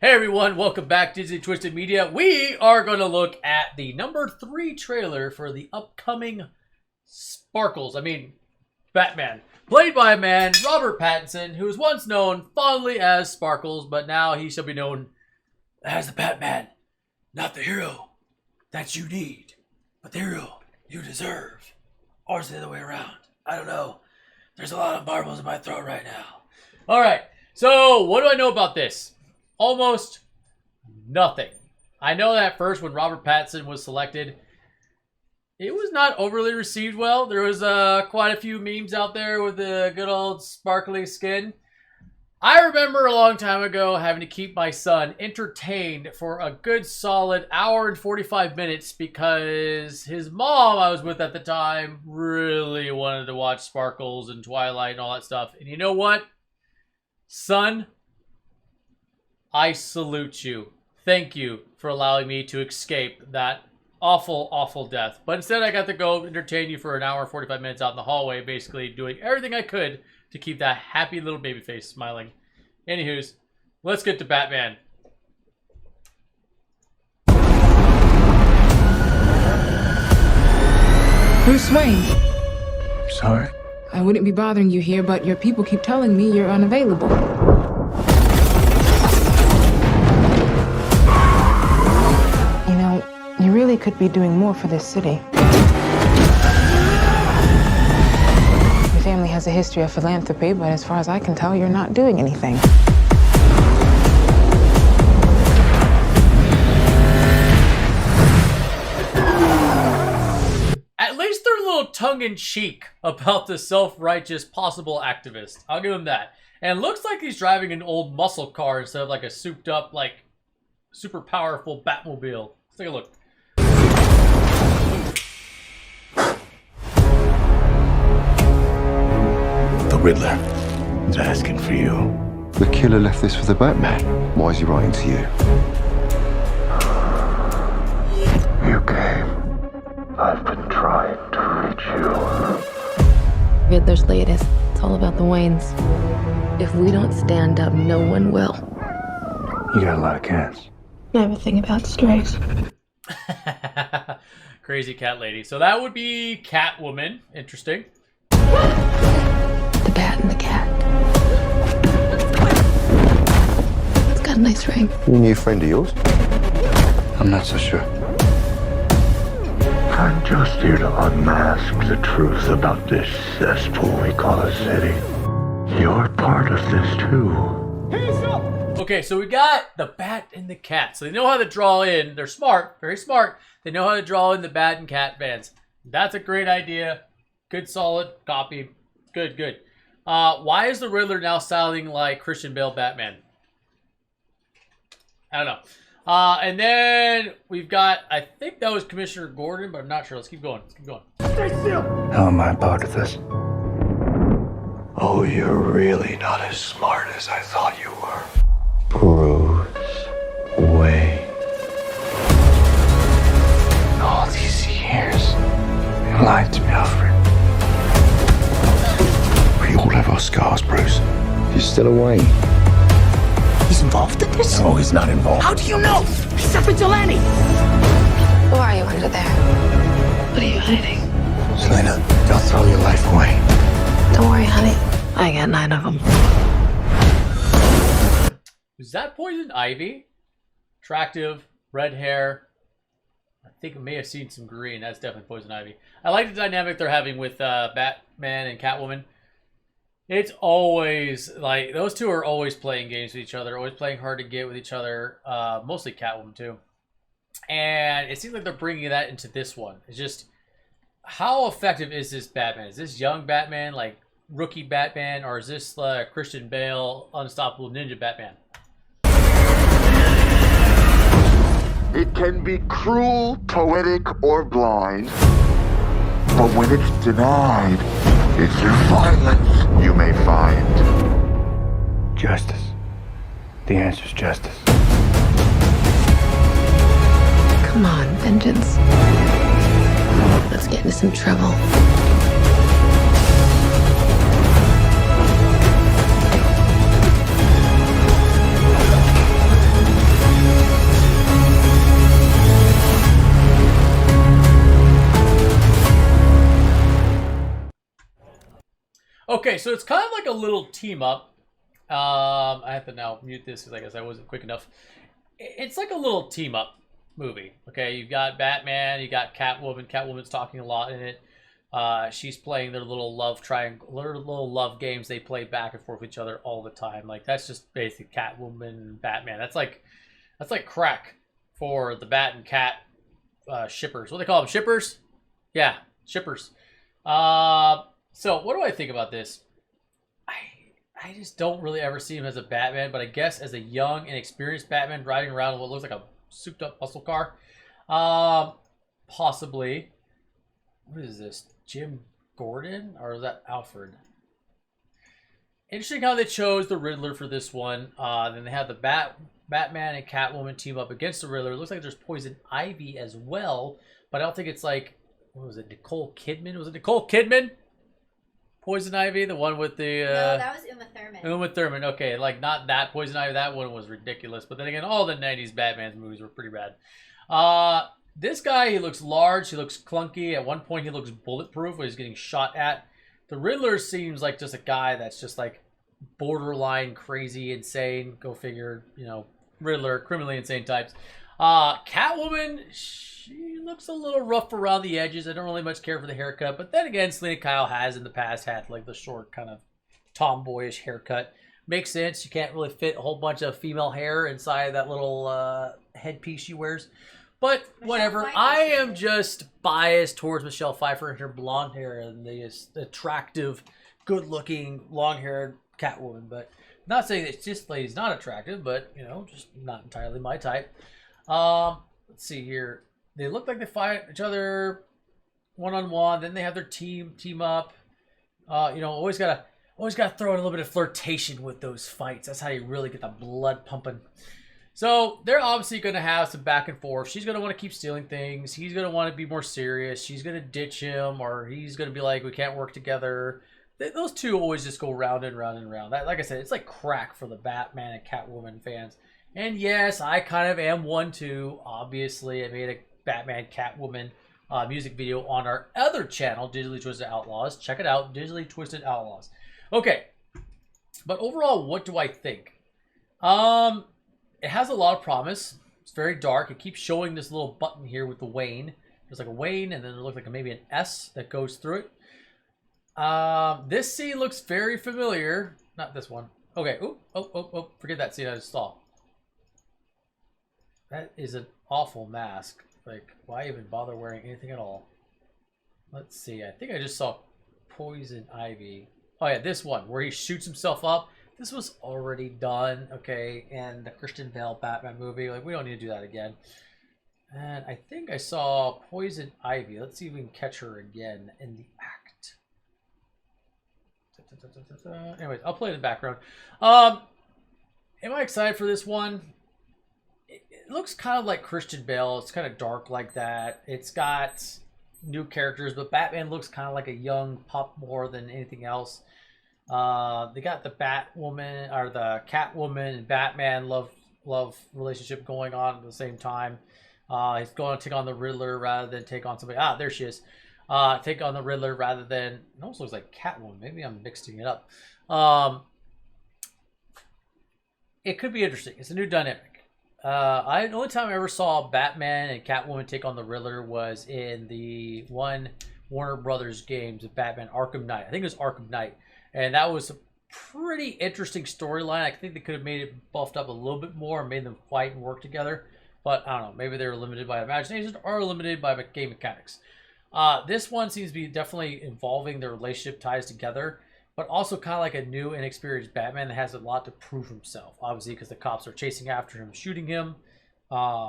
Hey everyone, welcome back to Disney Twisted Media. We are going to look at the number 3 trailer for the upcoming Batman. Played by a man, Robert Pattinson, who was once known fondly as Sparkles, but now he shall be known as the Batman. Not the hero that you need, but the hero you deserve. Or is it the other way around? I don't know. There's a lot of marbles in my throat right now. Alright, so what do I know about this? Almost nothing. I know that at first when Robert Pattinson was selected, it was not overly received well. There was quite a few memes out there with the good old sparkly skin. I remember a long time ago having to keep my son entertained for a good solid hour and 45 minutes because his mom I was with at the time really wanted to watch Sparkles and Twilight and all that stuff. And you know what? Son, I salute you. Thank you for allowing me to escape that awful, awful death. But instead I got to go entertain you for an hour and 45 minutes out in the hallway, basically doing everything I could to keep that happy little baby face smiling. Anywho's, let's get to Batman. Bruce Wayne. I'm sorry. I wouldn't be bothering you here, but your people keep telling me you're unavailable. You know, you really could be doing more for this city. Your family has a history of philanthropy, but as far as I can tell, you're not doing anything. At least they're a little tongue-in-cheek about the self-righteous possible activist. I'll give him that. And it looks like he's driving an old muscle car instead of like a souped-up, like, super powerful Batmobile. Let's take a look. The Riddler is asking for you. The killer left this for the Batman. Why is he writing to you? You came. I've been trying to reach you. Riddler's latest. It's all about the Waynes. If we don't stand up, no one will. You got a lot of cats. I have a thing about strays. Crazy cat lady. So that would be Catwoman. Interesting. The bat and the cat. It's got a nice ring. A new friend of yours? I'm not so sure. I'm just here to unmask the truth about this cesspool we call a city. You're part of this too. Okay, so we got the bat and the cat. So they know how to draw in. They're smart, very smart. They know how to draw in the bat and cat fans. That's a great idea. Good, solid copy. Good, good. Why is the Riddler now sounding like Christian Bale Batman? I don't know. And then we've got, I think that was Commissioner Gordon, but I'm not sure. Let's keep going. Let's keep going. Stay still! How am I part of this? Oh, you're really not as smart as I thought you were. Bruce Wayne. All these years, you lied to me, Alfred. We all have our scars, Bruce. He's still away. He's involved in this? No, he's not involved. How do you know? He's a vigilante! Who are you under there? What are you hiding? Selena, don't throw your life away. Don't worry, honey. I got 9 of them. Is that Poison Ivy? Attractive, red hair. I think I may have seen some green. That's definitely Poison Ivy. I like the dynamic they're having with Batman and Catwoman. It's always, like, those two are always playing games with each other, always playing hard to get with each other, mostly Catwoman, too. And it seems like they're bringing that into this one. It's just, how effective is this Batman? Is this young Batman, like, rookie Batman, or is this Christian Bale, unstoppable ninja Batman? It can be cruel, poetic, or blind, but when it's denied, it's through violence you may find Justice. The answer's justice. Come on, vengeance. Let's get into some trouble. so it's kind of like a little team up. I have to now mute this because I guess I wasn't quick enough. It's like a little team up movie. Okay, you've got Batman, you got Catwoman. Catwoman's talking a lot in it. She's playing their little love triangle, their little love games they play back and forth with each other all the time. Like that's just basically Catwoman and Batman. That's like crack for the Bat and Cat shippers. What do they call them? Shippers? Yeah, shippers. So what do I think about this? I just don't really ever see him as a Batman, but I guess as a young and experienced Batman riding around in what looks like a souped up muscle car, possibly. What is this? Jim Gordon? Or is that Alfred? Interesting how they chose the Riddler for this one. Then they have the Batman and Catwoman team up against the Riddler. It looks like there's Poison Ivy as well, but I don't think it's like, what was it, Nicole Kidman? Was it Nicole Kidman? Poison Ivy, the one with the... no, that was Uma Thurman. Uma Thurman, okay. Like, not that Poison Ivy. That one was ridiculous. But then again, all the 90s Batman movies were pretty bad. This guy, he looks large. He looks clunky. At one point, he looks bulletproof when he's getting shot at. The Riddler seems like just a guy that's just like borderline crazy, insane. Go figure, you know, Riddler, criminally insane types. Catwoman, she looks a little rough around the edges. I don't really much care for the haircut. But then again, Selena Kyle has in the past had like the short kind of tomboyish haircut. Makes sense. You can't really fit a whole bunch of female hair inside that little headpiece she wears. But whatever. I am just biased towards Michelle Pfeiffer and her blonde hair and the attractive, good-looking, long-haired Catwoman. But not saying that this lady's not attractive, but, you know, just not entirely my type. Let's see here. They look like they fight each other one-on-one. Then they have their team up. You know, always gotta throw in a little bit of flirtation with those fights. That's how you really get the blood pumping. So they're obviously going to have some back and forth. She's going to want to keep stealing things. He's going to want to be more serious. She's going to ditch him, or he's going to be like, we can't work together. Those two always just go round and round and round. That, like I said, it's like crack for the Batman and Catwoman fans. And yes, I kind of am one too. Obviously, I made a Batman Catwoman music video on our other channel, Digitally Twisted Outlaws. Check it out, Digitally Twisted Outlaws. Okay, but overall, what do I think? It has a lot of promise. It's very dark. It keeps showing this little button here with the Wayne. There's like a Wayne, and then it looks like maybe an S that goes through it. This scene looks very familiar. Not this one. Okay. Oh. Forget that scene I just saw. That is an awful mask. Like, why even bother wearing anything at all? Let's see. I think I just saw Poison Ivy. Oh, yeah, this one where he shoots himself up. This was already done, okay, in the Christian Bale Batman movie. Like, we don't need to do that again. And I think I saw Poison Ivy. Let's see if we can catch her again in the act. Anyways, I'll play in the background. Am I excited for this one? It looks kind of like Christian Bale. It's kind of dark like that. It's got new characters, but Batman looks kind of like a young pup more than anything else. They got the Batwoman or the Catwoman and Batman love relationship going on at the same time. He's going to take on the Riddler rather than take on somebody. There she is. Take on the Riddler rather than. It almost looks like Catwoman. Maybe I'm mixing it up. It could be interesting. It's a new dynamic. The only time I ever saw Batman and Catwoman take on the Riddler was in the one Warner Brothers games of Batman Arkham Knight. I think it was Arkham Knight. And that was a pretty interesting storyline. I think they could have made it buffed up a little bit more and made them fight and work together. But I don't know. Maybe they were limited by imagination or limited by game mechanics. This one seems to be definitely involving their relationship ties together. But also kind of like a new, inexperienced Batman that has a lot to prove himself. Obviously, because the cops are chasing after him, shooting him.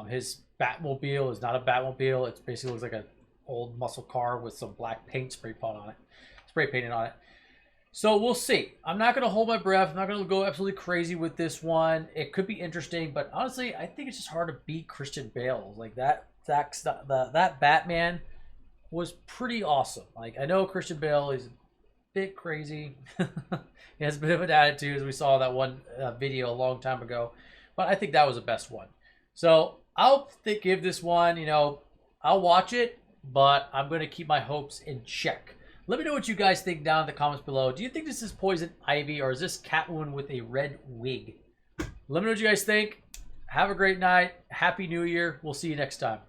His Batmobile is not a Batmobile. It basically looks like an old muscle car with some black paint spray painted on it. So we'll see. I'm not going to hold my breath. I'm not going to go absolutely crazy with this one. It could be interesting, but honestly, I think it's just hard to beat Christian Bale. Like that Batman was pretty awesome. Like, I know Christian Bale is a bit crazy. He has a bit of an attitude, as we saw that one video a long time ago. But I think that was the best one. So I'll give this one, I'll watch it, but I'm going to keep my hopes in check. Let me know what you guys think down in the comments below. Do you think this is Poison Ivy or is this Catwoman with a red wig? Let me know what you guys think. Have a great night. Happy New Year. We'll see you next time.